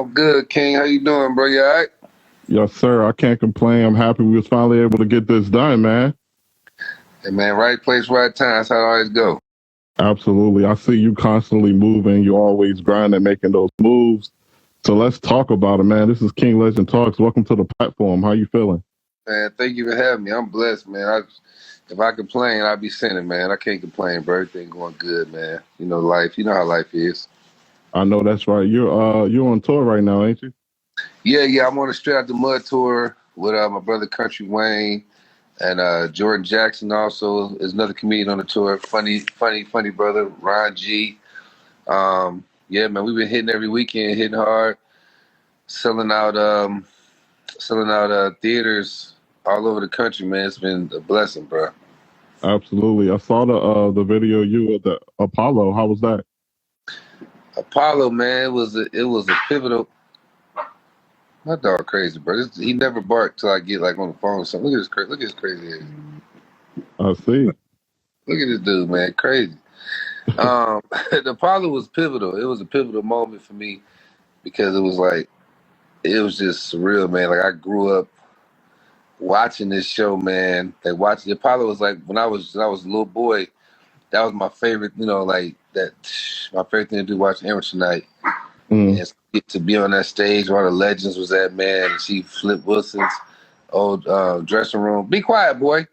I'm good, King. How you doing, bro? You all right? Yes, sir. I can't complain. I'm happy we was finally able to get this done, man. Hey, man, right place, right time. That's how it always go. Absolutely. I see you constantly moving. You always grinding, making those moves. So let's talk about it, man. This is King Legend Talks. Welcome to the platform. How you feeling? Man, thank you for having me. I'm blessed, man. If I complain, I'd be sinning, man. I can't complain, bro. Everything going good, man. You know life. You know how life is. I know that's right. You're on tour right now, ain't you? Yeah. I'm on the Straight Out the Mud tour with my brother Country Wayne and Jordan Jackson. Also, is another comedian on the tour. Funny brother Ron G. Yeah, man. We've been hitting every weekend, hitting hard, selling out. Theaters all over the country, man. It's been a blessing, bro. Absolutely. I saw the video you at the Apollo. How was that? Apollo, man, it was a pivotal. My dog crazy, bro. He never barked till I get like on the phone or something. Look at this crazy head. I see. Look at this dude, man, crazy. The Apollo was pivotal. It was a pivotal moment for me because it was just surreal, man. Like I grew up watching this show, man. Like watching the Apollo was like when I was a little boy. That was my favorite, like that. My favorite thing to do watching Amateur Night Mm. and get to be on that stage where all the legends was at, man. And see Flip Wilson's old dressing room. Be quiet, boy.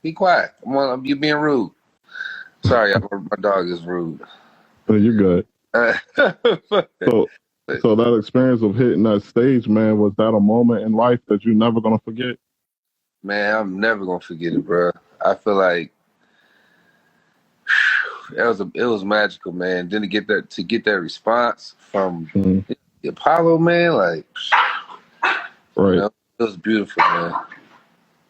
Be quiet. You being rude. Sorry, my dog is rude. You're good. Uh, So, so that experience of hitting that stage, man, was that a moment in life that you're never gonna forget? man, I'm never gonna forget it, bro. I feel like it was magical, man. Then to get that response from Mm. the Apollo, man, like Right. it was beautiful, man.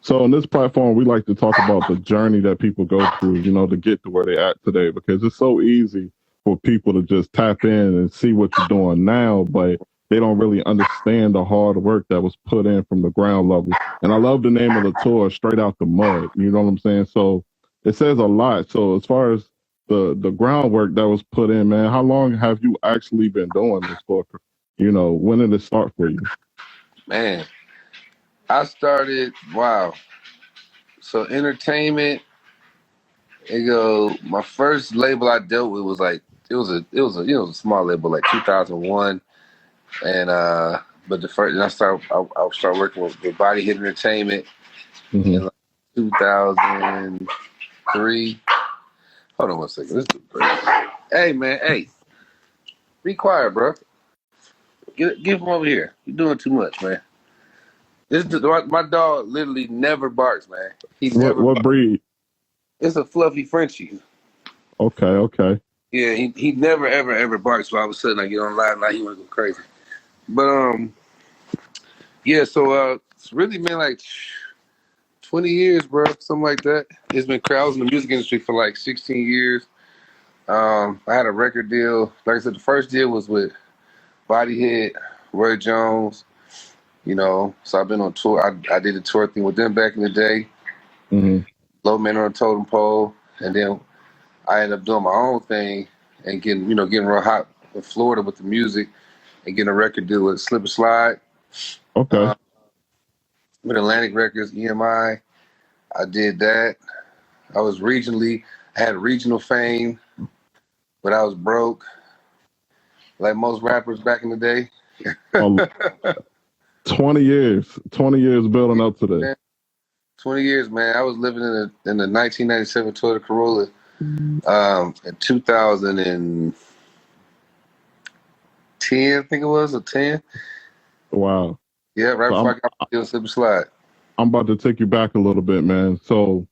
So on this platform, we like to talk about the journey that people go through, to get to where they're at today, because it's so easy for people to just tap in and see what you're doing now, but they don't really understand the hard work that was put in from the ground level. And I love the name of the tour, Straight Out the Mud. You know what I'm saying? So it says a lot. So as far as the groundwork that was put in, man, how long have you actually been doing this for? When did it start for you? Man, I started. Wow. So entertainment. My first label I dealt with was like it was a small label like 2001, and but the first and I started working with Body Hit Entertainment Hmm. in like 2003. Hold on one second. This is crazy. Hey man, hey, be quiet, bro. Get from over here. You're doing too much, man. My dog literally never barks, man. He What never what barks. breed? It's a fluffy Frenchie. Okay, okay. Yeah, he never ever barks. So all of a sudden I get on live and he want to go crazy. But yeah. So it's really been like 20 years, bro, something like that. It's been I was in the music industry for like 16 years. I had a record deal. Like I said, the first deal was with Body Hit, Roy Jones. So I've been on tour. I did a tour thing with them back in the day. Hmm. Low Man on a Totem Pole, and then I ended up doing my own thing and getting real hot in Florida with the music and getting a record deal with Slip and Slide, Okay. uh, with Atlantic Records, EMI. I did that. I had regional fame, but I was broke, like most rappers back in the day. Um, 20 years. 20 years building up to this. 20 years, man. I was living in the 1997 Toyota Corolla in 2010, I think it was, or 10. Wow. Yeah, right So before I got my deal Slip and Slide. I'm about to take you back a little bit, man. So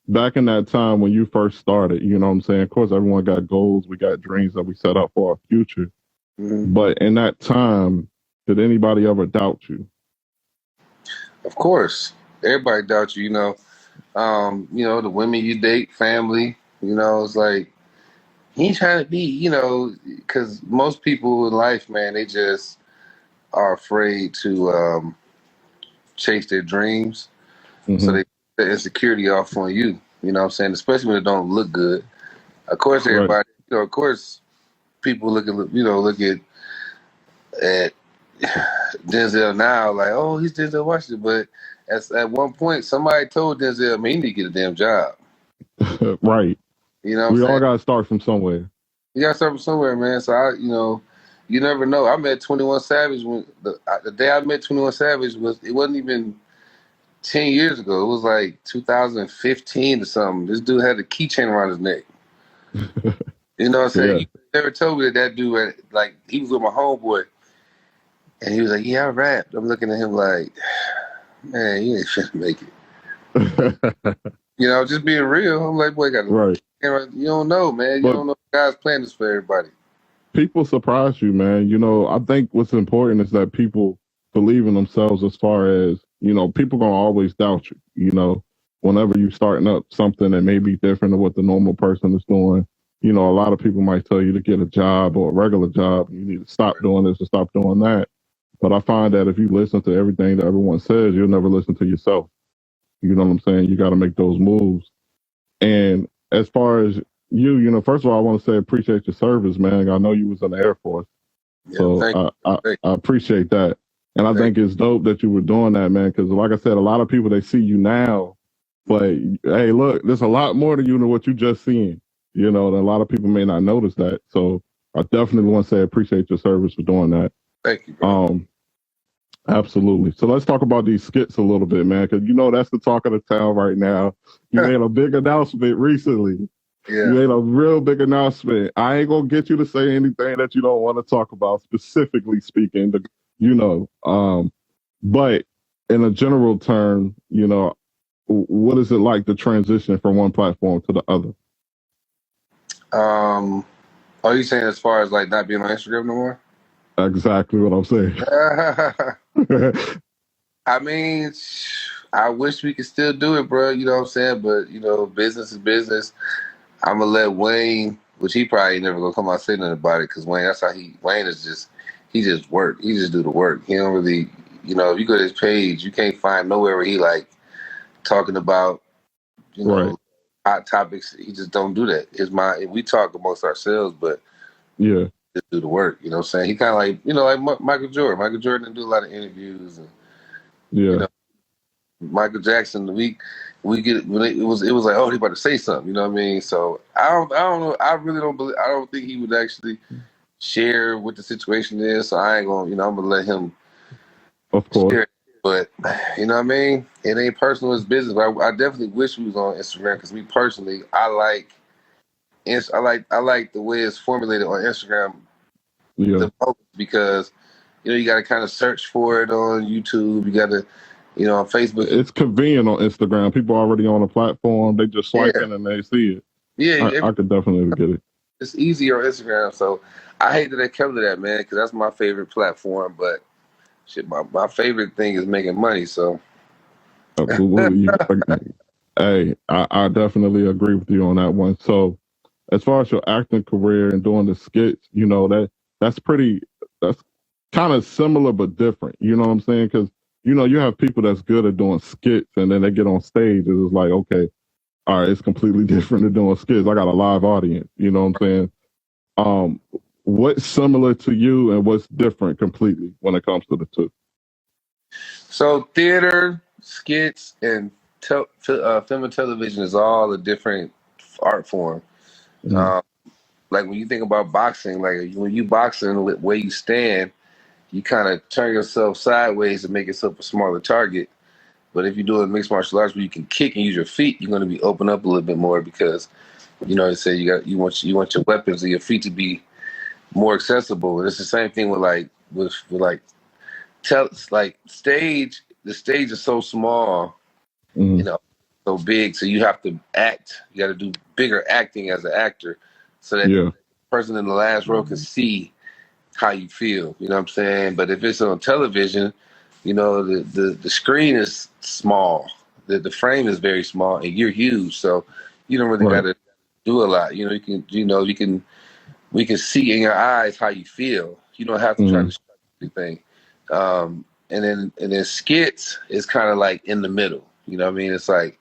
back in that time when you first started, you know what I'm saying? Of course, everyone got goals. We got dreams that we set up for our future. Mm-hmm. But in that time, did anybody ever doubt you? Of course, everybody doubts you. The women you date, family. It's like he ain't trying to be. Because most people in life, man, they just are afraid to chase their dreams, so Hmm. they put the insecurity off on you. You know what I'm saying? Especially when it don't look good. Of course, Right. everybody. Of course, people look at at Denzel now, like, oh, he's Denzel Washington. But at one point, somebody told Denzel, man, you need to get a damn job. Right. You know what I'm We all saying? got to start from somewhere. You got to start from somewhere, man. So, you never know. I met 21 Savage when the day I met 21 Savage it wasn't even 10 years ago. It was like 2015 or something. This dude had a keychain around his neck. You know what I'm saying? Yeah. You never told me that dude, like, he was with my homeboy. And he was like, yeah, I rapped. I'm looking at him like, man, you ain't finna make it. You know, just being real. I'm like, boy, Right. you don't know, man. You But don't know God's plan is for everybody. people surprise you, man. I think what's important is that people believe in themselves as far as, people gonna always doubt you, whenever you starting up something that may be different than what the normal person is doing. A lot of people might tell you to get a job or a regular job. You need to stop doing this and stop doing that. But I find that if you listen to everything that everyone says, you'll never listen to yourself. You know what I'm saying? You got to make those moves. And as far as first of all, I want to say appreciate your service, man. I know you was in the Air Force, Yeah, so I appreciate that. And I think it's dope that you were doing that, man. Because like I said, a lot of people they see you now, but hey, look, there's a lot more to you than what you just seen. And a lot of people may not notice that. So I definitely want to say appreciate your service for doing that. Thank you, bro. Absolutely. So let's talk about these skits a little bit, man, because that's the talk of the town right now. You made a big announcement recently. Yeah. You made a real big announcement. I ain't gonna get you to say anything that you don't want to talk about, specifically speaking. But in a general term, what is it like to transition from one platform to the other? Are you saying as far as like not being on Instagram no more? Exactly what I'm saying. I mean, I wish we could still do it, bro. You know what I'm saying? But business is business. I'm gonna let Wayne, which he probably never gonna come out saying nothing about it, because Wayne is just he just work. He just do the work. He don't really, if you go to his page, you can't find nowhere where he like talking about, Right. hot topics. He just don't do that. We talk amongst ourselves, but Yeah. just do the work. You know what I'm saying? He kind of like, like Michael Jordan. Michael Jordan didn't do a lot of interviews, and Yeah. Michael Jackson. We get when it was like, oh, he about to say something. You know what I mean? So I don't know. I really don't believe. I don't think he would actually share what the situation is. So I ain't gonna. I'm gonna let him. Of course. Share. But you know what I mean? It ain't personal, it's business. But I definitely wish we was on Instagram, because me personally, I like the way it's formulated on Instagram Yeah. the most, because you got to kind of search for it on YouTube. You got to, on Facebook. It's convenient on Instagram. People already on the platform. They just swipe in and they see it. Yeah, I could definitely get it. It's easier on Instagram. So I hate that they come to that, man, because that's my favorite platform. But shit, my favorite thing is making money. So absolutely. Hey, I definitely agree with you on that one. So as far as your acting career and doing the skits, that's kind of similar but different. You know what I'm saying? Because you have people that's good at doing skits, and then they get on stage and it's like, okay, all right, it's completely different than doing skits. I got a live audience. You know what I'm saying? What's similar to you and what's different completely when it comes to the two? So theater, skits, and film and television is all a different art form. Mm-hmm. Like when you think about boxing, like when you boxing, the way you stand, you kind of turn yourself sideways to make yourself a smaller target. But if you do a mixed martial arts where you can kick and use your feet, you're going to be open up a little bit more, because they say you want your weapons and your feet to be more accessible. And it's the same thing with stage. The stage is so small, Mm-hmm. so big, so you have to act. You got to do bigger acting as an actor, so that the person in the last row can see how you feel. You know what I'm saying? But if it's on television, the screen is small. The frame is very small, and you're huge, so you don't really got to do a lot. We can see in your eyes how you feel. You don't have to try to show anything. And then skits is kind of like in the middle. You know what I mean? It's like,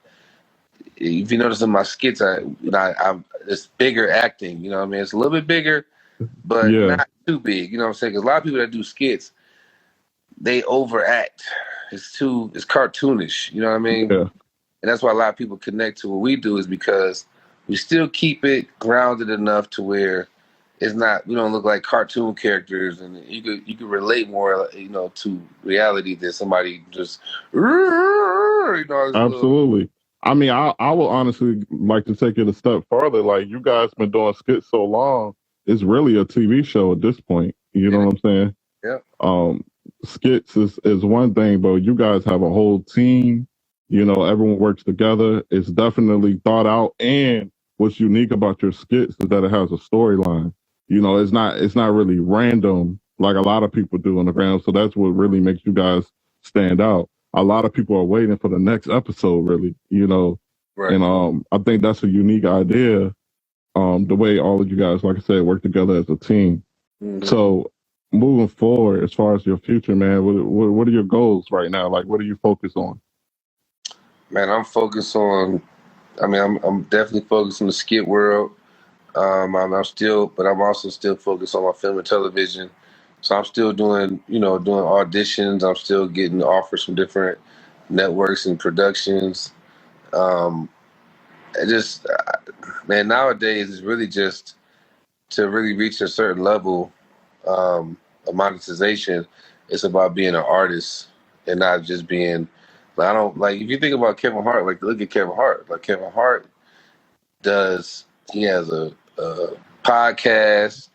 if you notice in my skits, I'm it's bigger acting. You know what I mean? It's a little bit bigger, but Yeah, not too big. You know what I'm saying? Because a lot of people that do skits, they overact. It's cartoonish. You know what I mean? yeah, And that's why a lot of people connect to what we do is because we still keep it grounded enough to where it's not we don't look like cartoon characters, and you could relate more, to reality than somebody just this little absolutely. I mean, I will honestly like to take it a step further. Like, you guys been doing skits so long, it's really a TV show at this point. You know it. what I'm saying? Yeah, Um, Skits is one thing, but you guys have a whole team. You know, everyone works together. It's definitely thought out. And what's unique about your skits is that it has a storyline. You know, it's not really random like a lot of people do on the ground. So that's what really makes you guys stand out. A lot of people are waiting for the next episode, really. You know, right. and I think that's a unique idea. The way all of you guys, like I said, work together as a team. Hmm. So moving forward, as far as your future, man, what are your goals right now? Like, what are you focused on? Man, I'm focused on. I mean, I'm definitely focused on the skit world. But I'm also still focused on my film and television. So I'm still doing auditions. I'm still getting offers from different networks and productions. Um, it just, man, nowadays it's really just to really reach a certain level of monetization. It's about being an artist and not just being. Like, I don't like if you think about Kevin Hart. Like, look at Kevin Hart. Like, Kevin Hart does. He has a podcast.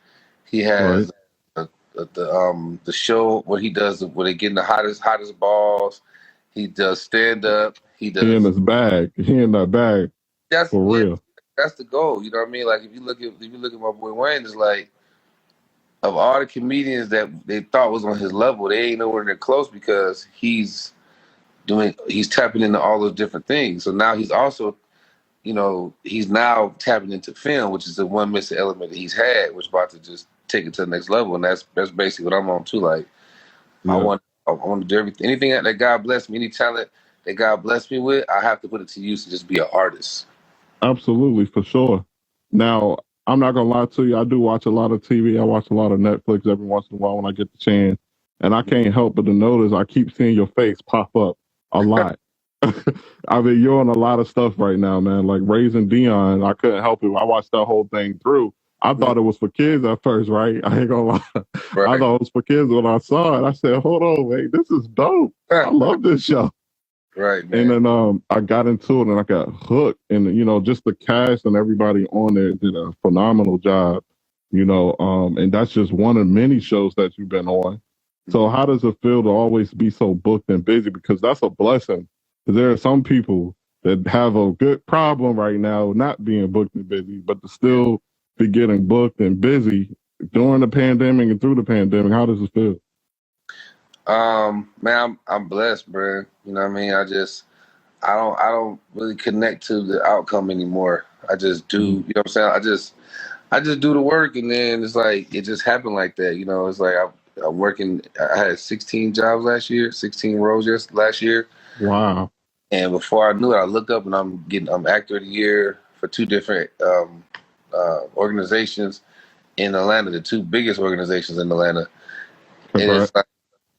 He Right? has the show where he does where they get in the hottest balls. He does stand up. He He in does. his bag. He in that bag That's for yeah. real. That's the goal. You know what I mean? Like if you look at my boy Wayne, it's like of all the comedians that they thought was on his level, they ain't nowhere near close because he's tapping into all those different things. So now he's also he's now tapping into film, which is the one missing element that he's had, which is about to just take it to the next level, and that's basically what I'm on too. Like I Yeah, want I want to do everything, anything that God blessed me, any talent that God blessed me with, I have to put it to use to just be an artist. absolutely, for sure. Now, I'm not gonna lie to you. I do watch a lot of TV. I watch a lot of Netflix every once in a while when I get the chance, and I can't help but to notice I keep seeing your face pop up a lot. I mean, you're on a lot of stuff right now, man. Like Raising Dion, I couldn't help it. I watched that whole thing through. I thought it was for kids at first, right? I ain't gonna lie. I Right, thought it was for kids when I saw it. I said, "Hold on, wait, this is dope. I love this show." right, And man. then I got into it and I got hooked. And just the cast and everybody on there did a phenomenal job. And that's just one of many shows that you've been on. So how does it feel to always be so booked and busy? Because that's a blessing. Because there are some people that have a good problem right now not being booked and busy, but to Yeah. still be getting booked and busy during the pandemic and through the pandemic. How does it feel? Man, I'm blessed, bro. You know what I mean? I don't really connect to the outcome anymore. I just do, Mhm. you know what I'm saying? I just do the work, and then it's like it just happened like that. It's like I'm working. I had 16 jobs last year, 16 roles last year, Wow. and before I knew it, I look up and I'm actor of the year for two different organizations in Atlanta, the two biggest organizations in Atlanta, and it's Congrats. like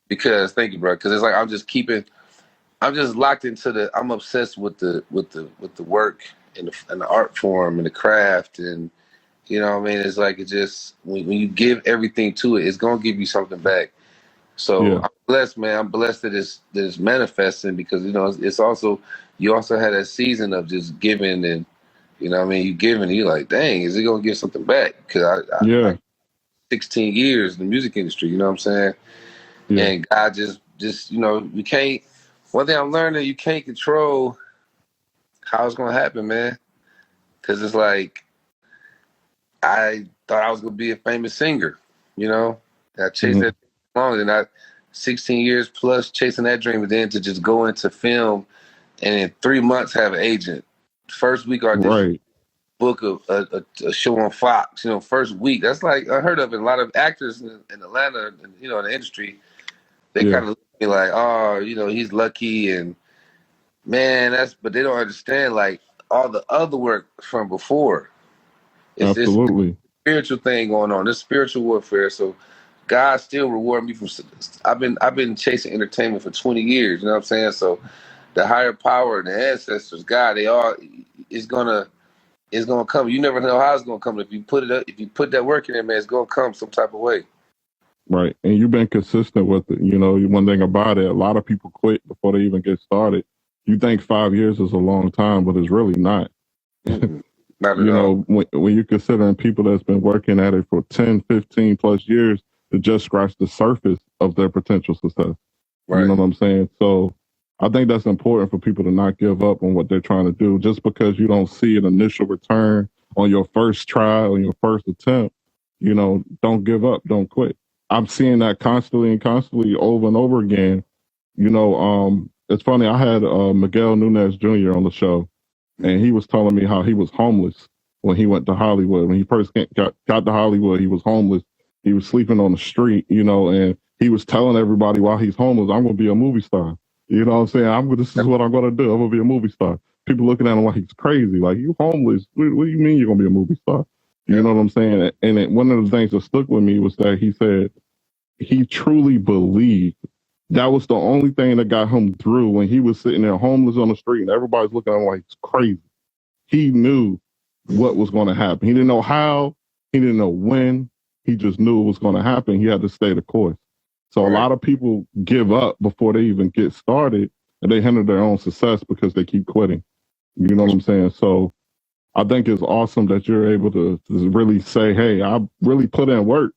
because thank you, bro, because it's like I'm just locked into I'm obsessed with the work and the art form and the craft and. You know what I mean? It's like it just when you give everything to it, it's gonna give you something back. So Yeah. I'm blessed, man. I'm blessed that it's manifesting because it's also you also had that season of just giving and what I mean you giving and you're like, dang, is it gonna give something back? Because I Yeah. 16 years in the music industry, you know what I'm saying? Yeah. And God just you can't. One thing I'm learning, you can't control how it's gonna happen, man. Because it's like I thought I was gonna be a famous singer, you know. And I chased Mhm. that long, and I 16 years plus chasing that dream, and then to just go into film and in 3 months have an agent. First week audition, Right. book a show on Fox. First week. That's like unheard of. And a lot of actors in Atlanta, and, in the industry, they Yeah. kind of look at me like, oh, he's lucky, and man, but they don't understand like all the other work from before. It's Absolutely. spiritual thing going on. This spiritual warfare. So God still reward me from. I've been chasing entertainment for 20 years. You know what I'm saying? So the higher power and the ancestors, God, they all is gonna come. You never know how it's gonna come. If you put it up, if you put that work in there, man, it's gonna come some type of way. Right. And you've been consistent with it. You know, one thing about it, a lot of people quit before they even get started. You think 5 years is a long time, but it's really not. Not at You all. know, when you're considering people that's been working at it for 10, 15 plus years to just scratch the surface of their potential success. Right. You know what I'm saying? So I think that's important for people to not give up on what they're trying to do. Just because you don't see an initial return on your first try, on your first attempt, you know, don't give up, don't quit. I'm seeing that constantly over and over again. You know, it's funny. I had Miguel Nunez Jr. on the show, and he was telling me how he was homeless when he went to Hollywood. When he first got to Hollywood, he was homeless. He was sleeping on the street, you know, and he was telling everybody while he's homeless, I'm going to be a movie star. You know what I'm saying? This is what I'm going to do. I'm going to be a movie star. People looking at him like he's crazy. Like, you homeless? What do you mean you're going to be a movie star? You know what I'm saying? And one of the things that stuck with me was that he said he truly believed that was the only thing that got him through when he was sitting there homeless on the street and everybody's looking at him like he's crazy. He knew what was going to happen. He didn't know how, he didn't know when, he just knew it was going to happen. He had to stay the course. So a lot of people give up before they even get started, and they hinder their own success because they keep quitting. You know what I'm saying? So I think it's awesome that you're able to really say, hey, I really put in work.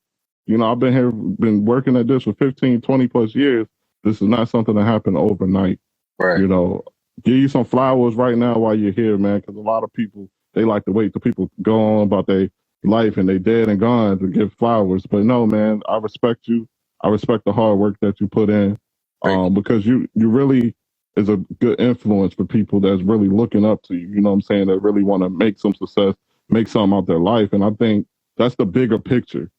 You know, I've been working at this for 15, 20 plus years. This is not something that happened overnight. Right. You know, give you some flowers right now while you're here, man, because a lot of people, they like to wait till people go on about their life and they dead and gone to give flowers. But no, man, I respect you. I respect the hard work that you put in, because you really is a good influence for people that's really looking up to you. You know what I'm saying? That really want to make some success, make something out their life. And I think that's the bigger picture.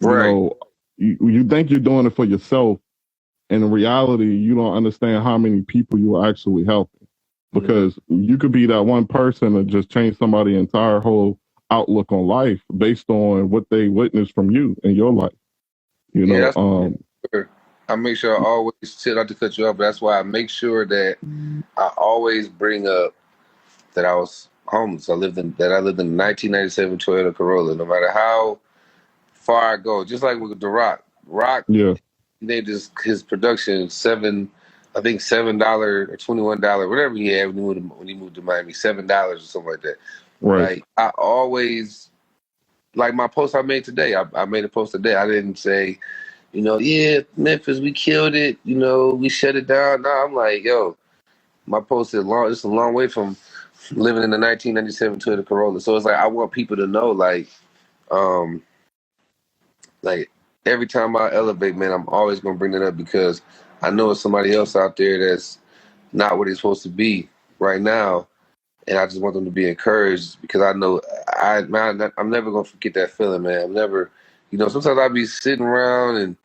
You know, you think you're doing it for yourself. And in reality, you don't understand how many people you are actually helping, because you could be that one person and just change somebody's entire whole outlook on life based on what they witnessed from you in your life. You know, I make sure I always not to cut you off, but that's why I make sure that I always bring up that I was homeless. I lived in a 1997 Toyota Corolla. No matter how far I go, just like with The Rock. yeah, He named his production I think $7 or $21, whatever he had when he moved to Miami, $7 or something like that. right. Like, I always, like my post I made today. I made a post today. I didn't say, you know, yeah, Memphis, we killed it. You know, we shut it down. No, I'm like, yo, my post is long. It's a long way from living in the 1997 Toyota Corolla. So it's like I want people to know, um, like every time I elevate, man, I'm always gonna bring that up because I know it's somebody else out there that's not where they're supposed to be right now, and I just want them to be encouraged because I know I'm never gonna forget that feeling, man. I'm never, you know, sometimes I'll be sitting around and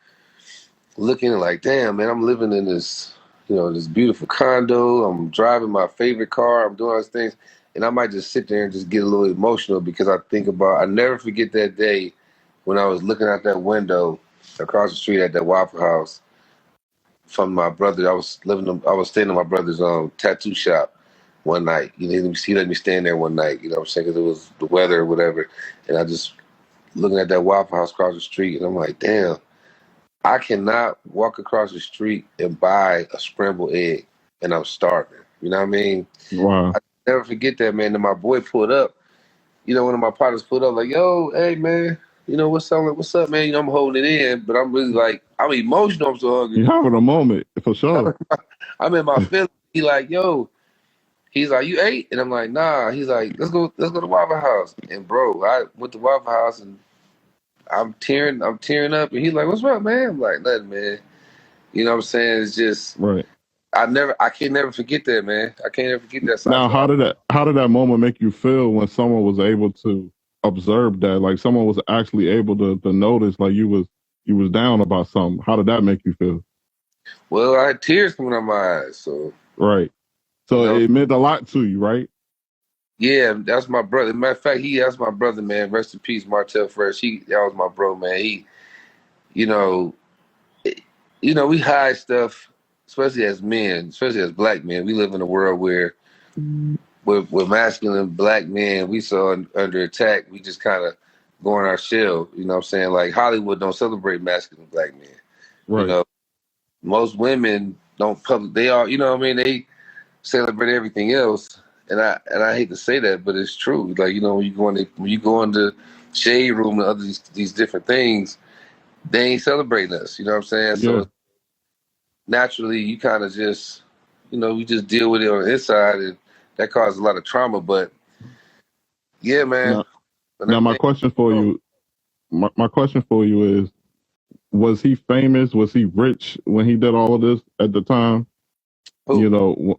looking like, damn, man, I'm living in this, you know, this beautiful condo. I'm driving my favorite car. I'm doing all these things, and I might just sit there and just get a little emotional because I never forget that day when I was looking out that window across the street at that Waffle House from my brother. I was staying in my brother's tattoo shop one night. You know, he let me stay in there one night. You know what I'm saying? Because it was the weather or whatever, and I just looking at that Waffle House across the street, and I'm like, damn. I cannot walk across the street and buy a scrambled egg, and I'm starving. You know what I mean? Wow. I never forget that, man. And my boy pulled up. You know, one of my partners pulled up like, "Yo, hey, man. You know what's up? Like, what's up, man? You know, I'm holding it in, but I'm really like, I'm emotional. I'm so hungry. You're having a moment for sure. I'm in my feelings. He like, yo. He's like, you ate? And I'm like, nah. He's like, let's go to Waffle House. And bro, I went to Waffle House and I'm tearing up. And he's like, what's wrong, man? I'm like, nothing, man. You know what I'm saying? It's just Right. I can never forget that, man. I can't never forget that. Now, how did that moment make you feel when someone was able to observe that? Like someone was actually able to notice like you was down about something. How did that make you feel? Well, I had tears coming out my eyes, so right. So it meant a lot to you, right? Yeah, that's my brother. Matter of fact, that's my brother, man. Rest in peace, Martell Fresh. That was my bro, man. You know, it- we hide stuff, especially as men, especially as black men. We live in a world where we're masculine black men. We so under attack. We just kind of go in our shell. You know what I'm saying? Like Hollywood don't celebrate masculine black men. You Right. know, most women don't public. They all, you know what I mean? They celebrate everything else. And I hate to say that, but it's true. Like, when you go in the shade room and other these different things, they ain't celebrating us. You know what I'm saying? Yeah. So naturally, you kind of just, we just deal with it on the inside, and that causes a lot of trauma. But yeah, man, Now, when now my everything, question for oh, you, my question for you is: was he famous? Was he rich when he did all of this at the time? who?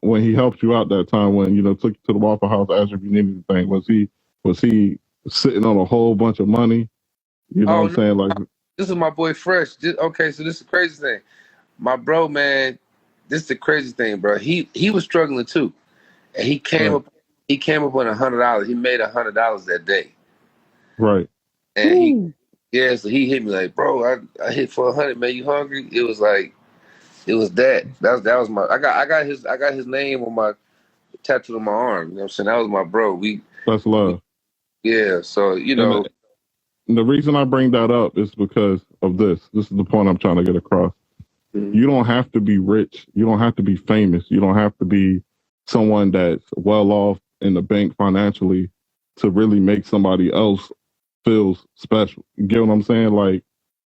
When he helped you out that time, when took you to the Waffle House, asked if you needed anything, was he sitting on a whole bunch of money? You know what Oh I'm no, saying? Like, this is my boy Fresh. Okay, so this is the crazy thing. My bro, man, this is the crazy thing, bro. He was struggling too, and right, he came up on $100. He made $100 that day, right. and Woo. so he hit me like, bro, I hit for 100, man. You hungry? It was like it was that was my I got his name on my tattooed on my arm. You know what I'm saying? That was my bro. That's We love. yeah. So And the reason I bring that up is because of this. This is the point I'm trying to get across. mhm. You don't have to be rich. You don't have to be famous. You don't have to be someone that's well off in the bank financially to really make somebody else feel special. You get what I'm saying? Like,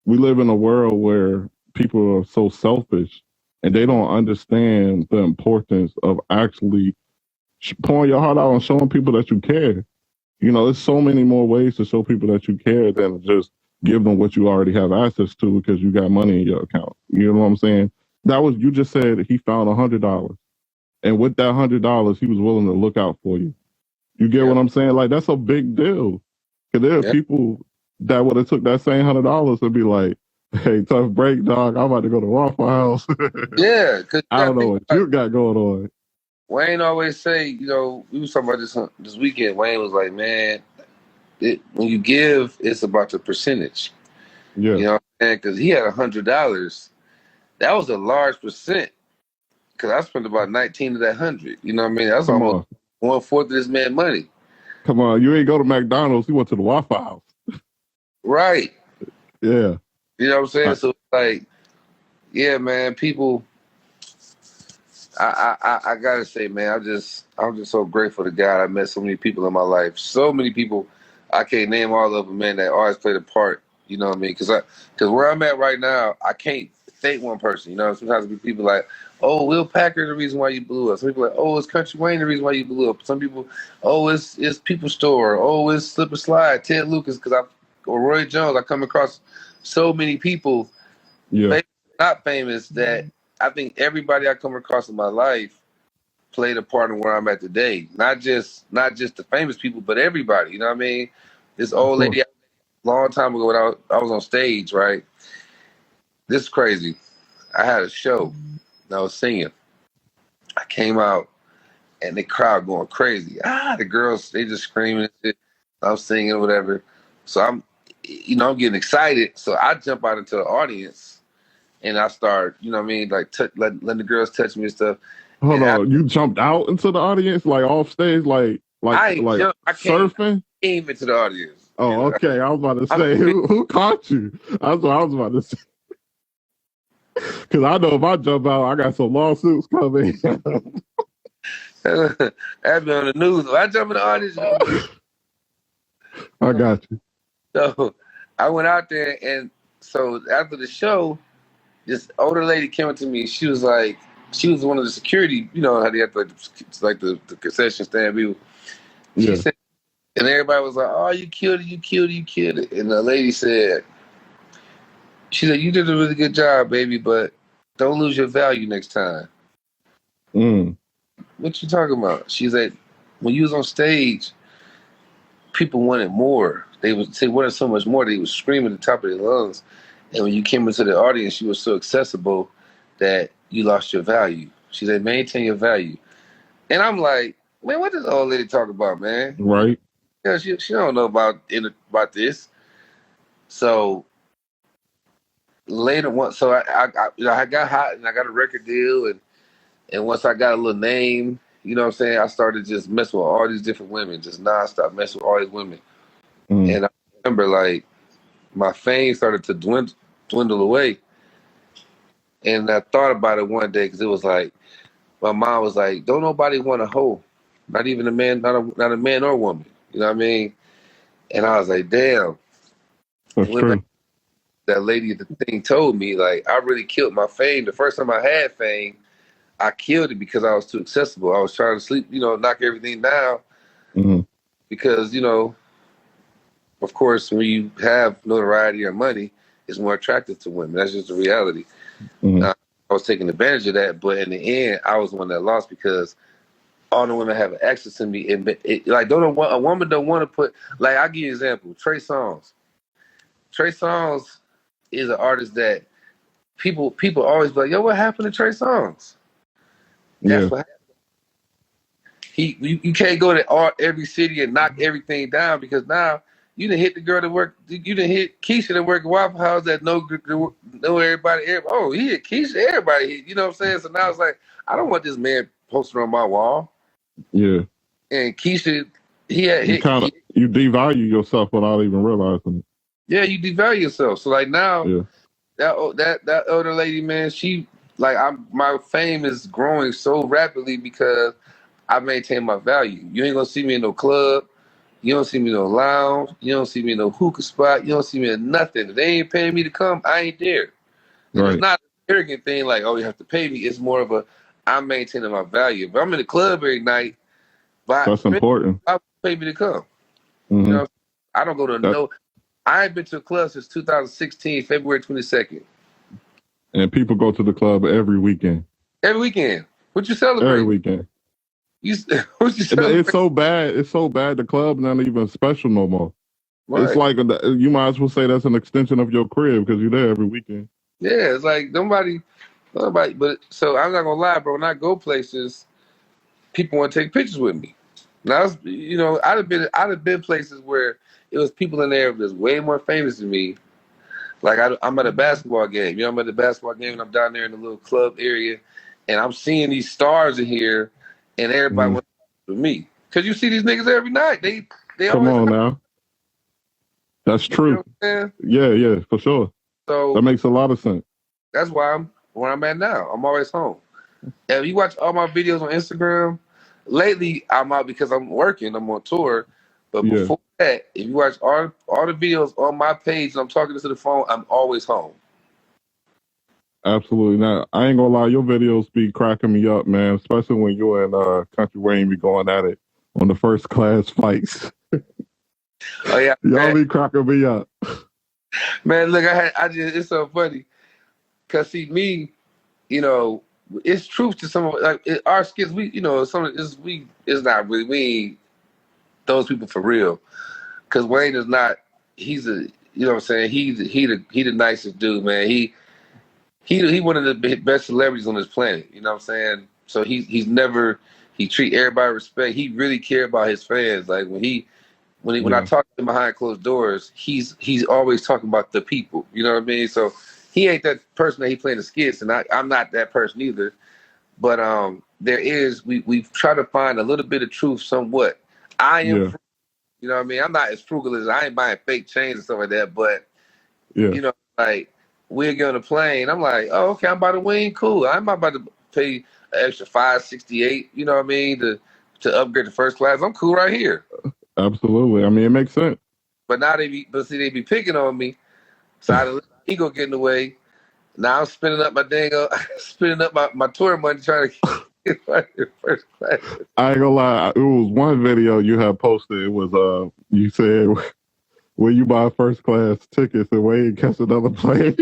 we live in a world where people are so selfish and they don't understand the importance of actually pouring your heart out and showing people that you care. There's so many more ways to show people that you care than just give them what you already have access to because you got money in your account. You know what I'm saying? You just said he found $100. And with that $100, he was willing to look out for you. You get Yeah, what I'm saying? Like, that's a big deal. Because there are yeah, people that would have took that same $100 and be like, hey, tough break, dog. I'm about to go to Waffle House. yeah. Because I you got to don't know think what about it. you got going on. Wayne always say, we was talking about this weekend. Wayne was like, man, when you give, it's about the percentage. Yeah. You know what I'm saying? Because he had $100. That was a large percent. Because I spent about 19 of that 100. You know what I mean? That's Come almost on. 1/4 of this man's money. Come on. You ain't go to McDonald's. You went to the Waffle House. Right. Yeah. You know what I'm saying? I, So like, yeah, man, people. I gotta say, man, I'm just so grateful to God. I met so many people in my life. So many people, I can't name all of them, man. That always played a part. You know what I mean? Because where I'm at right now, I can't thank one person. Sometimes it be people like, oh, Will Packer the reason why you blew up. Some people like, oh, it's Country Wayne the reason why you blew up. Some people, oh, it's People Store. Oh, it's Slip and Slide. Ted Lucas, or Roy Jones. I come across so many people, yeah. famous, not famous, that I think everybody I come across in my life played a part in where I'm at today. Not just the famous people, but everybody. You know what I mean? This Of old course. lady, a long time ago when I was on stage, right? This is crazy. I had a show and I was singing. I came out and the crowd going crazy. The girls, they just screaming and shit. I'm singing or whatever. So I'm getting excited. So I jump out into the audience and I start, you know what I mean, like letting the girls touch me and stuff. Hold And on. You jumped out into the audience, like off stage, I ain't like jump. surfing? Came into the audience. Oh, okay. I was about to I'm say, who caught you? That's what I was about to say. Because I know if I jump out, I got some lawsuits coming. I've been on the news. If I jump in the audience, you're gonna be. I got you. So I went out there, and so after the show, this older lady came up to me. She was one of the security. You know how they have the concession stand people. She Yeah. said, and everybody was like, "Oh, you killed it! You killed it! You killed it!" And the lady said, "She said you did a really good job, baby, but don't lose your value next time." Mm. What you talking about? She said, when you was on stage, people wanted more. They wanted so much more. They was screaming at the top of their lungs. And when you came into the audience, you were so accessible that you lost your value. She said, maintain your value. And I'm like, Man, what does old lady talk about, man? Right. Yeah, she don't know about this. So later, I got hot and I got a record deal, and once I got a little name, you know what I'm saying, I started just messing with all these different women, just nonstop messing with all these women. Mm. And I remember like my fame started to dwindle away. And I thought about it one day because it was like my mom was like, "Don't nobody want a hoe, not even a man, not a man or woman." You know what I mean? And I was like, "Damn." That's And went back true. to that lady at the thing told me like I really killed my fame. The first time I had fame, I killed it because I was too accessible. I was trying to sleep, knock everything down Mm-hmm. because of course, when you have notoriety or money, it's more attractive to women. That's just the reality. Mm-hmm. I was taking advantage of that, but in the end, I was the one that lost because all the women have access to me. Like, a woman don't want to put, like, I'll give you an example. Trey Songz. Trey Songz is an artist that people always be like, yo, what happened to Trey Songz? Yeah. That's what happened. You can't go to every city and knock everything down because now you done hit the girl that work. You done hit Keisha that work at Waffle House that know everybody. Oh, he hit Keisha. Everybody hit. You know what I'm saying? So now it's like I don't want this man posted on my wall. Yeah. And Keisha, he had You hit. kind of you devalue yourself without even realizing it. Yeah, you devalue yourself. So like now Yeah. that older lady, man, she like my fame is growing so rapidly because I maintain my value. You ain't gonna see me in no club. You don't see me in no lounge. You don't see me in no hookah spot. You don't see me in nothing. If they ain't paying me to come, I ain't there. And it's Right. not an arrogant thing like, oh, you have to pay me. It's more of I'm maintaining my value. If I'm in the club every night, but That's important. I pay me to come. You Mm-hmm. know, I don't go to That no. I ain't been to a club since 2016, February 22nd. and people go to the club every weekend. Every weekend. What you Every celebrating? weekend. You what you It's celebrating? so bad. It's so bad. The club not even special no more. It's Right. like you might as well say that's an extension of your crib because you're there every weekend. Yeah, it's like nobody. But so I'm not gonna lie, bro. When I go places, people want to take pictures with me. Now, I'd have been places where it was people in there that's way more famous than me. Like I'm at a basketball game. I'm at the basketball game and I'm down there in the little club area, and I'm seeing these stars in here, and everybody Mm. wants to with me because you see these niggas every night. They Come always on out. now. That's You know true. what I'm saying? Yeah, for sure. That So makes a lot of sense. that's why I'm where I'm at now. I'm always home. And if you watch all my videos on Instagram, lately I'm out because I'm working. I'm on tour. But Yeah, before that, if you watch all the videos on my page and I'm talking to the phone, I'm always home. absolutely. Now, I ain't gonna lie, your videos be cracking me up, man. Especially when you and Country Wayne be going at it on the first class fights. Oh yeah, Y'all man. be cracking me up. Man, look, it's so funny because see me, you know, it's truth to some of our skits. We, some of this we it's not really we ain't those people for real. Because Wayne is not. He's a, you know what I'm saying. He the nicest dude, man. He one of the best celebrities on this planet. You know what I'm saying? So he's never he treat everybody with respect. He really care about his fans. Like when I Yeah, talk to him behind closed doors, he's always talking about the people. You know what I mean? So he ain't that person that he playing the skits, and I'm not that person either. But there is we try to find a little bit of truth somewhat. I am, yeah, you know what I mean? I'm not as frugal as I ain't buying fake chains and stuff like that, but yeah, like we'll get on a plane. I'm like, oh, okay, I'm about to win. Cool. I'm not about to pay an extra 568. You know what I mean? To upgrade to first class. I'm cool right here. absolutely. I mean, it makes sense. But now they be picking on me. So I let the ego get in the way. Now I'm spending up my spending up my tour money trying to get right in first class. I ain't gonna lie. It was one video you had posted. It was you said will you buy first class tickets and wait and catch another plane?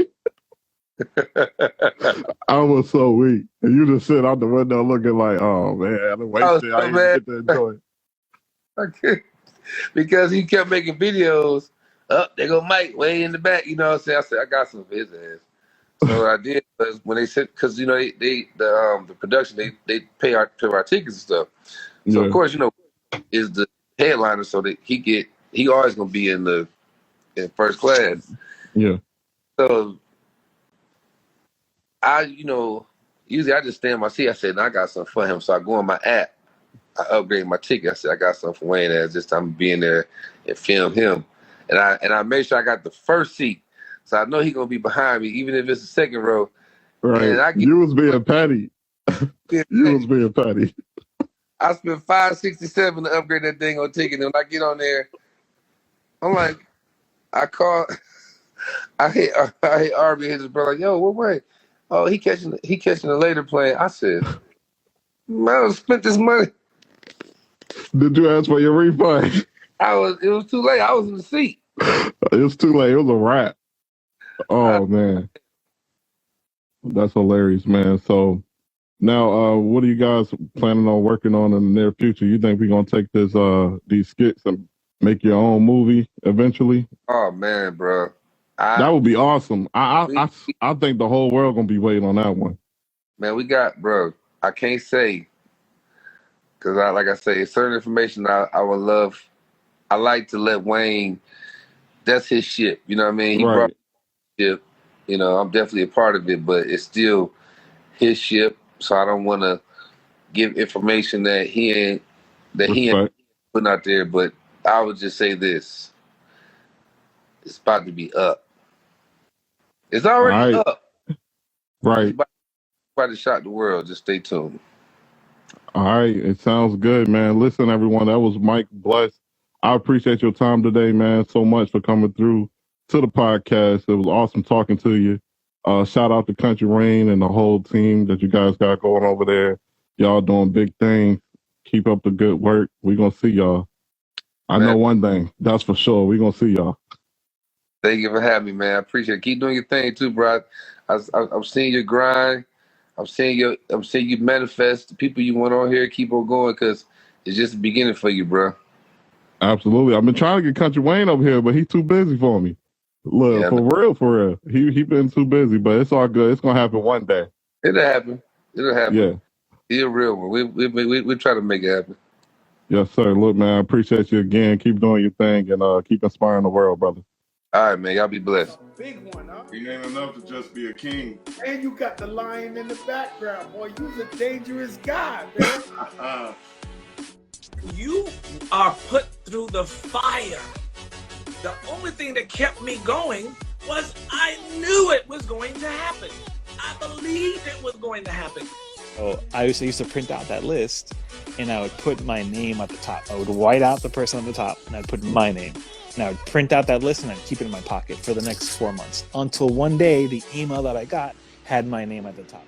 I was so weak. And you just sit out the window looking like, oh man, I I was wasted. I so didn't even mad get to enjoy because he kept making videos. Up, there go Mike way in the back. You know what I'm saying? I said I got some of his ass. So what I did was when they said because the production they pay our tickets and stuff. So Yeah. of course, is the headliner, so that he always gonna be in first class. Yeah. So I, usually I just stay in my seat. I said, I got something for him. So I go on my app. I upgrade my ticket. I said, I got something for Wayne as this time being there and film him. And I made sure I got the first seat. So I know he's gonna be behind me, even if it's the second row. Right. And You was being petty. You was being petty. I spent $567 to upgrade that thing on ticket. And when I get on there, I'm like, I call I hit RB hit his brother like, yo, what way? Oh, he catching the later plane. I said, man, I spent this money. Did you ask for your refund? It was too late. I was in the seat. It was too late. It was a wrap. Oh man. That's hilarious, man. So now what are you guys planning on working on in the near future? You think we're gonna take these skits and make your own movie eventually? Oh man, bro. That would be awesome. I think the whole world gonna be waiting on that one. Man, we got, bro. I can't say because like I say, certain information I would love. I like to let Wayne. That's his ship. You know what I mean? He brought Right. the ship. I'm definitely a part of it, but it's still his ship. So I don't want to give information that he ain't putting out there. But I would just say this: it's about to be up. It's already up. Right. It's about to shock the world. Just stay tuned. All right. It sounds good, man. Listen, everyone, that was Mike Bless. I appreciate your time today, man, so much for coming through to the podcast. It was awesome talking to you. Shout out to Country Rain and the whole team that you guys got going over there. Y'all doing big things. Keep up the good work. We're going to see y'all. I know one thing. That's for sure. We're going to see y'all. Thank you for having me, man. I appreciate it. Keep doing your thing too, bro. I'm seeing your grind. I'm seeing you manifest the people you want on here. Keep on going because it's just the beginning for you, bro. Absolutely. I've been trying to get Country Wayne up here, but he's too busy for me. Look, yeah, for real. He been too busy, but it's all good. It's gonna happen one day. It'll happen. Yeah. He's a real one. We try to make it happen. Yes, sir. Look, man, I appreciate you again. Keep doing your thing and keep inspiring the world, brother. All right, man. Y'all be blessed. Big one, huh? He ain't enough to just be a king. And you got the lion in the background, boy. You's a dangerous guy, man. You are put through the fire. The only thing that kept me going was I knew it was going to happen. I believed it was going to happen. So I used to print out that list, and I would put my name at the top. I would white out the person on the top, and I'd put my name. And I would print out that list, and I'd keep it in my pocket for the next 4 months. Until one day, the email that I got had my name at the top.